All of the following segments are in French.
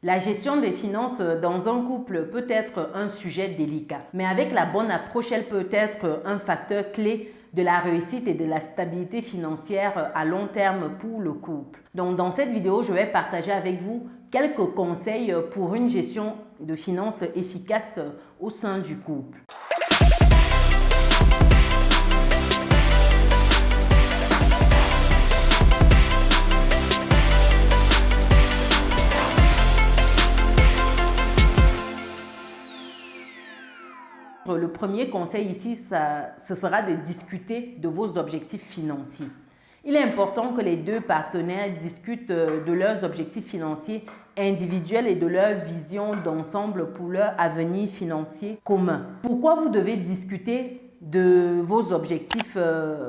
La gestion des finances dans un couple peut être un sujet délicat, mais avec la bonne approche, elle peut être un facteur clé de la réussite et de la stabilité financière à long terme pour le couple. Donc dans cette vidéo, je vais partager avec vous quelques conseils pour une gestion de finances efficace au sein du couple. Le premier conseil ici, ce sera de discuter de vos objectifs financiers. Il est important que les deux partenaires discutent de leurs objectifs financiers individuels et de leur vision d'ensemble pour leur avenir financier commun. Pourquoi vous devez discuter de vos objectifs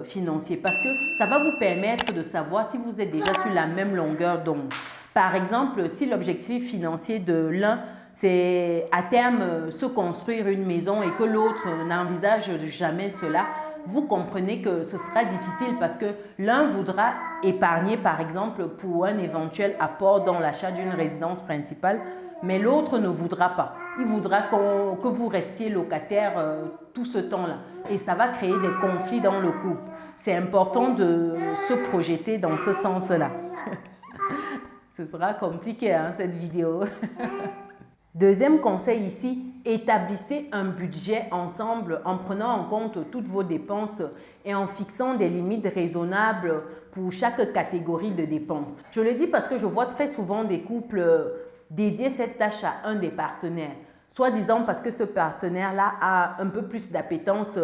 financiers? Parce que ça va vous permettre de savoir si vous êtes déjà sur la même longueur d'onde. Par exemple, si l'objectif financier de l'un c'est à terme se construire une maison et que l'autre n'envisage jamais cela, vous comprenez que ce sera difficile parce que l'un voudra épargner par exemple pour un éventuel apport dans l'achat d'une résidence principale, mais l'autre ne voudra pas. Il voudra que vous restiez locataire tout ce temps-là et ça va créer des conflits dans le couple. C'est important de se projeter dans ce sens-là. Ce sera compliqué cette vidéo. Deuxième conseil ici, établissez un budget ensemble en prenant en compte toutes vos dépenses et en fixant des limites raisonnables pour chaque catégorie de dépenses. Je le dis parce que je vois très souvent des couples dédier cette tâche à un des partenaires, soi-disant parce que ce partenaire-là a un peu plus d'appétence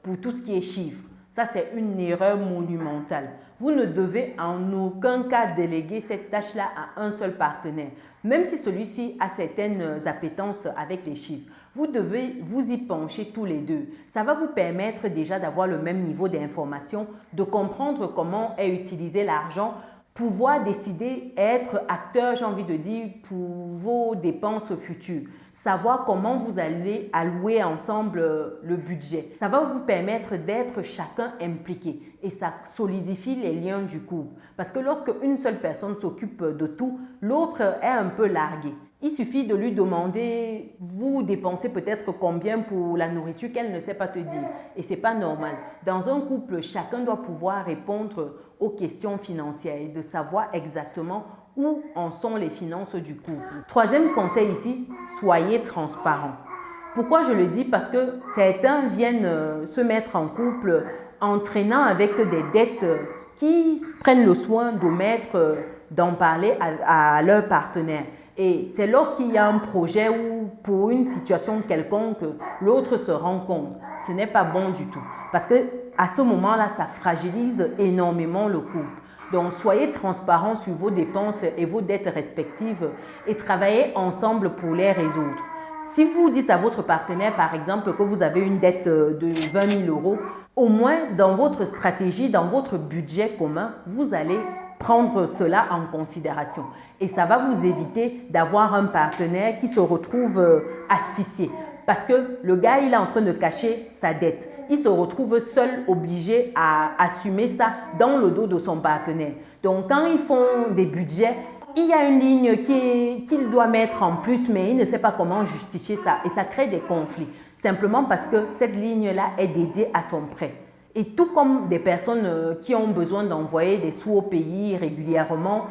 pour tout ce qui est chiffres. Ça, c'est une erreur monumentale. Vous ne devez en aucun cas déléguer cette tâche-là à un seul partenaire. Même si celui-ci a certaines appétences avec les chiffres, vous devez vous y pencher tous les deux. Ça va vous permettre déjà d'avoir le même niveau d'information, de comprendre comment est utilisé l'argent, pouvoir décider, être acteur, j'ai envie de dire, pour vos dépenses futures. Savoir comment vous allez allouer ensemble le budget. Ça va vous permettre d'être chacun impliqué et ça solidifie les liens du couple. Parce que lorsque une seule personne s'occupe de tout, l'autre est un peu largué. Il suffit de lui demander, vous dépensez peut-être combien pour la nourriture qu'elle ne sait pas te dire. Et ce n'est pas normal. Dans un couple, chacun doit pouvoir répondre aux questions financières et de savoir exactement où en sont les finances du couple. Troisième conseil ici, soyez transparent. Pourquoi je le dis? Parce que certains viennent se mettre en couple entraînant avec des dettes qui prennent le soin d'omettre d'en parler à leur partenaire. Et c'est lorsqu'il y a un projet ou pour une situation quelconque, l'autre se rend compte. Ce n'est pas bon du tout. Parce que à ce moment-là, ça fragilise énormément le couple. Donc, soyez transparents sur vos dépenses et vos dettes respectives et travaillez ensemble pour les résoudre. Si vous dites à votre partenaire, par exemple, que vous avez une dette de 20 000 €, au moins dans votre stratégie, dans votre budget commun, vous allez prendre cela en considération. Et ça va vous éviter d'avoir un partenaire qui se retrouve asphyxié. Parce que le gars, il est en train de cacher sa dette. Il se retrouve seul, obligé à assumer ça dans le dos de son partenaire. Donc, quand ils font des budgets, il y a une ligne qu'il doit mettre en plus, mais il ne sait pas comment justifier ça. Et ça crée des conflits. Simplement parce que cette ligne-là est dédiée à son prêt. Et tout comme des personnes qui ont besoin d'envoyer des sous au pays régulièrement,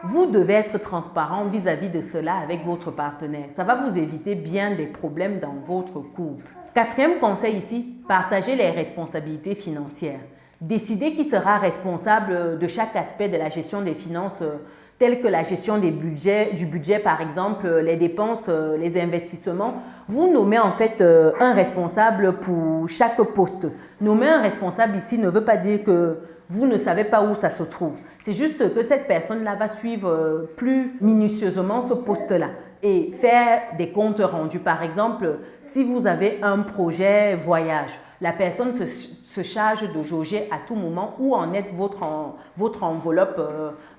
vous devez être transparent vis-à-vis de cela avec votre partenaire. Ça va vous éviter bien des problèmes dans votre couple. Quatrième conseil ici, partagez les responsabilités financières. Décidez qui sera responsable de chaque aspect de la gestion des finances, telles que la gestion du budget par exemple, les dépenses, les investissements. Vous nommez en fait un responsable pour chaque poste. Nommer un responsable ici ne veut pas dire que vous ne savez pas où ça se trouve. C'est juste que cette personne-là va suivre plus minutieusement ce poste-là et faire des comptes rendus. Par exemple, si vous avez un projet voyage, la personne se charge de jauger à tout moment où en est votre enveloppe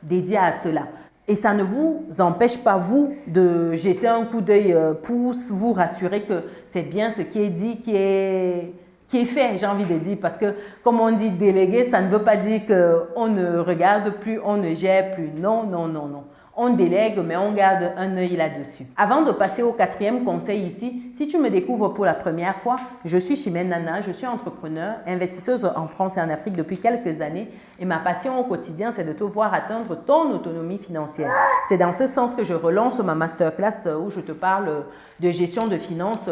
dédiée à cela. Et ça ne vous empêche pas, vous, de jeter un coup d'œil pour vous rassurer que c'est bien ce qui est dit, qui est fait, j'ai envie de dire. Parce que, comme on dit déléguer, ça ne veut pas dire qu'on ne regarde plus, on ne gère plus. Non, non, non, non. On délègue, mais on garde un œil là-dessus. Avant de passer au quatrième conseil ici, si tu me découvres pour la première fois, je suis Chimène Nana, je suis entrepreneur, investisseuse en France et en Afrique depuis quelques années et ma passion au quotidien, c'est de te voir atteindre ton autonomie financière. C'est dans ce sens que je relance ma masterclass où je te parle de gestion de finances,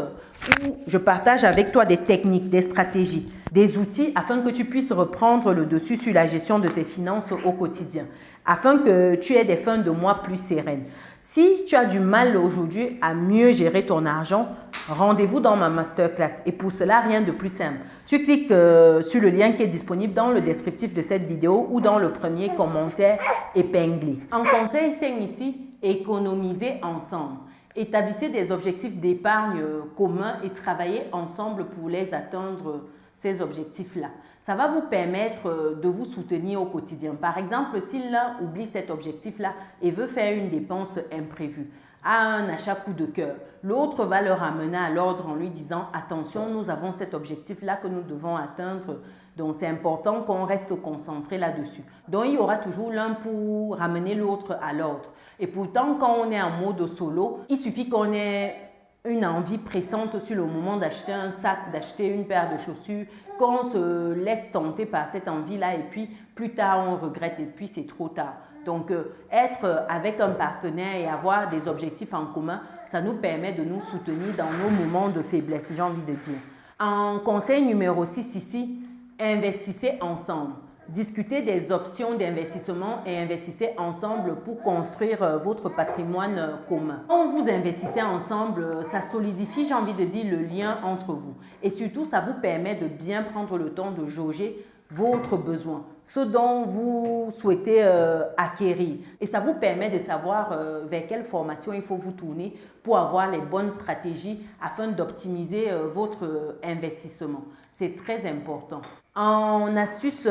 où je partage avec toi des techniques, des stratégies, des outils afin que tu puisses reprendre le dessus sur la gestion de tes finances au quotidien, afin que tu aies des fins de mois plus sereines. Si tu as du mal aujourd'hui à mieux gérer ton argent, rendez-vous dans ma masterclass. Et pour cela, rien de plus simple. Tu cliques sur le lien qui est disponible dans le descriptif de cette vidéo ou dans le premier commentaire épinglé. En conseil 5 ici, économisez ensemble. Établissez des objectifs d'épargne communs et travaillez ensemble pour les atteindre, ces objectifs-là. Ça va vous permettre de vous soutenir au quotidien. Par exemple, si l'un oublie cet objectif-là et veut faire une dépense imprévue, à un achat coup de cœur, l'autre va le ramener à l'ordre en lui disant « Attention, nous avons cet objectif-là que nous devons atteindre, donc c'est important qu'on reste concentré là-dessus. » Donc, il y aura toujours l'un pour ramener l'autre à l'ordre. Et pourtant, quand on est en mode solo, il suffit qu'on ait une envie pressante sur le moment d'acheter un sac, d'acheter une paire de chaussures, qu'on se laisse tenter par cette envie-là et puis plus tard on regrette et puis c'est trop tard. Donc être avec un partenaire et avoir des objectifs en commun, ça nous permet de nous soutenir dans nos moments de faiblesse, j'ai envie de dire. En conseil numéro 6 ici, investissez ensemble. Discutez des options d'investissement et investissez ensemble pour construire votre patrimoine commun. Quand vous investissez ensemble, ça solidifie, j'ai envie de dire, le lien entre vous. Et surtout, ça vous permet de bien prendre le temps de jauger votre besoin, ce dont vous souhaitez acquérir. Et ça vous permet de savoir vers quelle formation il faut vous tourner pour avoir les bonnes stratégies afin d'optimiser votre investissement. C'est très important. En astuce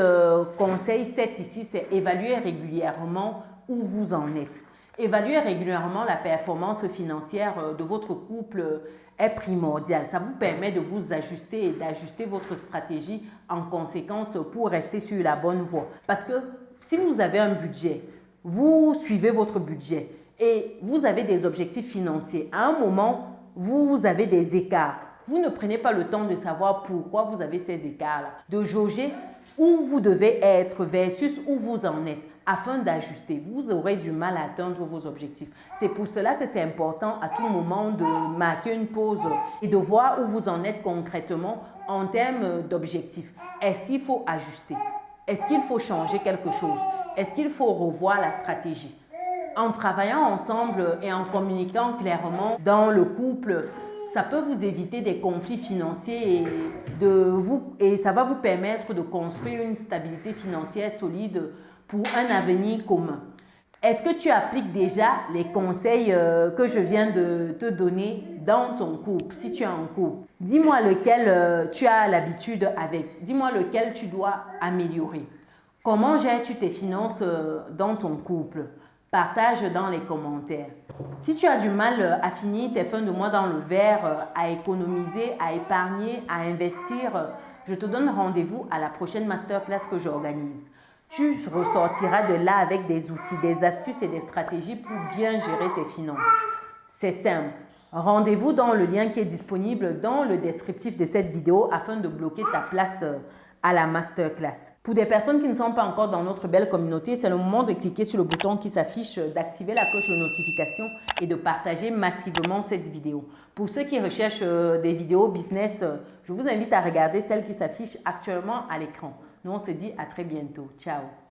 conseil 7 ici, c'est évaluer régulièrement où vous en êtes. Évaluer régulièrement la performance financière de votre couple est primordial. Ça vous permet de vous ajuster et d'ajuster votre stratégie en conséquence pour rester sur la bonne voie. Parce que si vous avez un budget, vous suivez votre budget et vous avez des objectifs financiers, à un moment, vous avez des écarts. Vous ne prenez pas le temps de savoir pourquoi vous avez ces écarts-là, de jauger où vous devez être versus où vous en êtes afin d'ajuster. Vous aurez du mal à atteindre vos objectifs. C'est pour cela que c'est important à tout moment de marquer une pause et de voir où vous en êtes concrètement en termes d'objectifs. Est-ce qu'il faut ajuster? Est-ce qu'il faut changer quelque chose? Est-ce qu'il faut revoir la stratégie? En travaillant ensemble et en communiquant clairement dans le couple, ça peut vous éviter des conflits financiers et ça va vous permettre de construire une stabilité financière solide pour un avenir commun. Est-ce que tu appliques déjà les conseils que je viens de te donner dans ton couple, si tu es en couple? Dis-moi lequel tu as l'habitude avec. Dis-moi lequel tu dois améliorer. Comment gères-tu tes finances dans ton couple? Partage dans les commentaires. Si tu as du mal à finir tes fins de mois dans le vert, à économiser, à épargner, à investir, je te donne rendez-vous à la prochaine masterclass que j'organise. Tu ressortiras de là avec des outils, des astuces et des stratégies pour bien gérer tes finances. C'est simple. Rendez-vous dans le lien qui est disponible dans le descriptif de cette vidéo afin de bloquer ta place à la masterclass. Pour des personnes qui ne sont pas encore dans notre belle communauté, c'est le moment de cliquer sur le bouton qui s'affiche, d'activer la cloche de notification et de partager massivement cette vidéo. Pour ceux qui recherchent des vidéos business, je vous invite à regarder celle qui s'affiche actuellement à l'écran. Nous, on se dit à très bientôt. Ciao!